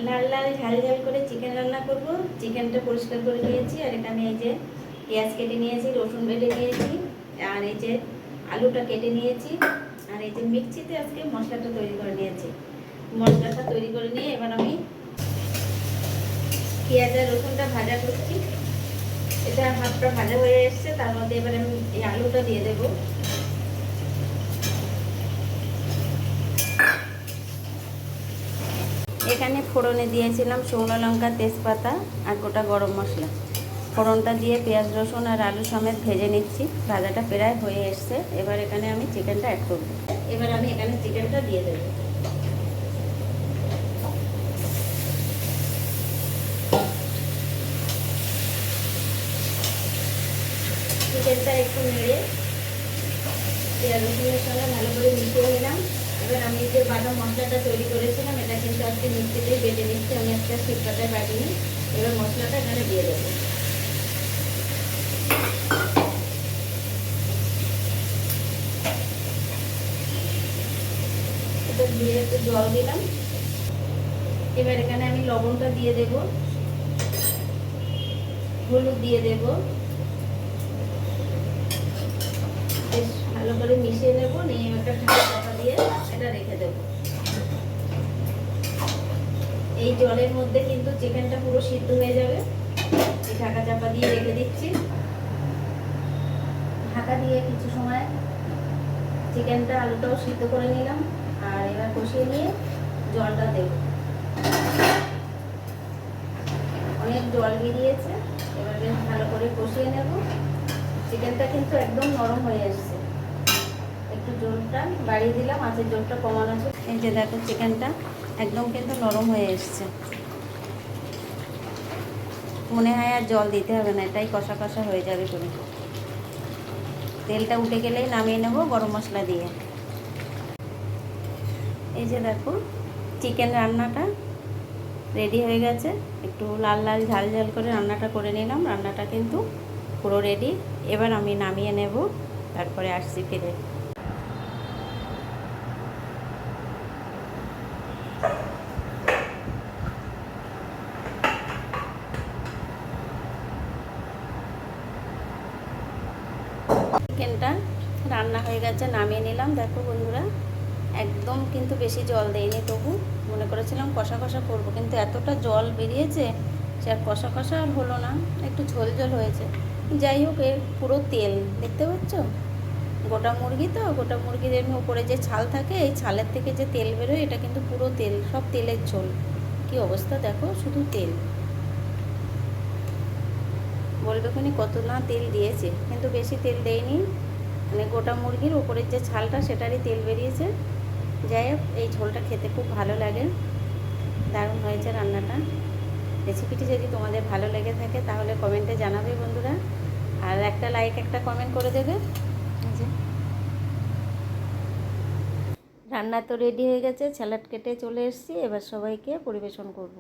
লাল লাল ঝাল ঝাল করে চিকেন রান্না করব। চিকেনটা পরিষ্কার করে নিয়েছি, আর এখানে এই যে পেঁয়াজ কেটে নিয়েছি, রসুন বেটে নিয়েছি, আর এই যে আলুটা কেটে নিয়েছি, আর এই যে মিক্সিতে আজকে মশলাটা তৈরি করে নিয়েছি। মশলাটা তৈরি করে নিয়ে এবার আমি পেঁয়াজ আর রসুনটা ভাজা করছি। এটা হাফটা ভাজা হয়ে এসছে, তার মধ্যে এবার আমি এই আলুটা দিয়ে দেবো। এখানে ফোড়নে দিয়েছিলাম শুকনো লঙ্কা, তেজপাতা আর গোটা গরম মশলা। ফোড়নটা দিয়ে পেঁয়াজ রসুন আর আলু সমেত ভেজে নিচ্ছি। ভাজাটা প্রায় হয়ে এসছে, এবার এখানে আমি চিকেনটা অ্যাড করব। এবার আমি এখানে চিকেনটা দিয়ে দেবো। চিকেনটা একটু নেড়ে পেঁয়াজ রসুনের সঙ্গে ভালো করে মিশিয়ে নিলাম। এবার আমি যে বাদাম মশলাটা তৈরি করেছিলাম, এটা কিন্তু আজকে মিক্সিতেই বেটে নিচ্ছি, আমি একটা শিলপাটায় বাটিনি। এবার মশলাটা এখানে দিয়ে দেবো। এটা দিয়ে একটু জল দিলাম। এবার এখানে আমি লবণটা দিয়ে দেব, হলুদ দিয়ে দেব, বেশ ভালো করে মিশিয়ে নেব। নিয়ে একটা ঢাকা চাপা দিয়ে এটা রেখে দেব। এই জলের মধ্যে কিন্তু চিকেনটা পুরো সিদ্ধ হয়ে যাবে। এই ঢাকা চাপা দিয়ে রেখে দিচ্ছি। ঢাকা দিয়ে কিছু সময় চিকেনটা আলুটাও সিদ্ধ করে নিলাম, আর এবার কষিয়ে নিয়ে জলটা দেব। অনেক জল বেরিয়েছে, এবার বেশ ভালো করে কষিয়ে নেব। চিকেনটা কিন্তু একদম নরম হয়ে এসছে। একটু জলটা বাড়িয়ে দিলাম, মাছের জলটা কমানো আছে। এই যে দেখো চিকেনটা একদম কিন্তু নরম হয়ে এসছে। মনে হয় আর জল দিতে হবে না, এটাই কষা কষা হয়ে যাবে পুরো। তেলটা উঠে গেলেই নামিয়ে নেব গরম মশলা দিয়ে। এই যে দেখো চিকেন রান্নাটা রেডি হয়ে গেছে। একটু লাল লাল ঝাল ঝাল করে রান্নাটা করে নিলাম। রান্নাটা কিন্তু পুরো রেডি। এবার আমি নামিয়ে নেব, তারপরে আসছি ফিরে। চিকেনটা রান্না হয়ে গেছে, নামিয়ে নিলাম। দেখো বন্ধুরা, একদম কিন্তু বেশি জল দেয়নি, তবু মনে করেছিলাম কষা কষা করবো, কিন্তু এতটা জল বেরিয়েছে সে আর কষা কষা আর হলো না, একটু ঝোল ঝোল হয়েছে। যাই হোক, এর পুরো তেল দেখতে পাচ্ছ, গোটা মুরগি তো, গোটা মুরগির এমনি উপরে যে ছাল থাকে, এই ছালের থেকে যে তেল বেরোয় এটা কিন্তু পুরো তেল, সব তেলের ঝোল। কি অবস্থা দেখো, শুধু তেল। বলবে কোনি কত না তেল দিয়েছে, কিন্তু বেশি তেল দেয়নি। মানে গোটা মুরগির উপরের যে ছালটা সেটারই তেল বেরিয়েছে। যাই হোক, এই ঝোলটা খেতে খুব ভালো লাগে। দারুণ হয়েছে রান্নাটা। রেসিপিটি যদি তোমাদের ভালো লেগে থাকে তাহলে কমেন্টে জানাবে বন্ধুরা, আর একটা লাইক একটা কমেন্ট করে দেবে। রান্না তো রেডি হয়ে গেছে, স্যালাড কেটে চলে এসেছি, এবার সবাইকে পরিবেশন করব।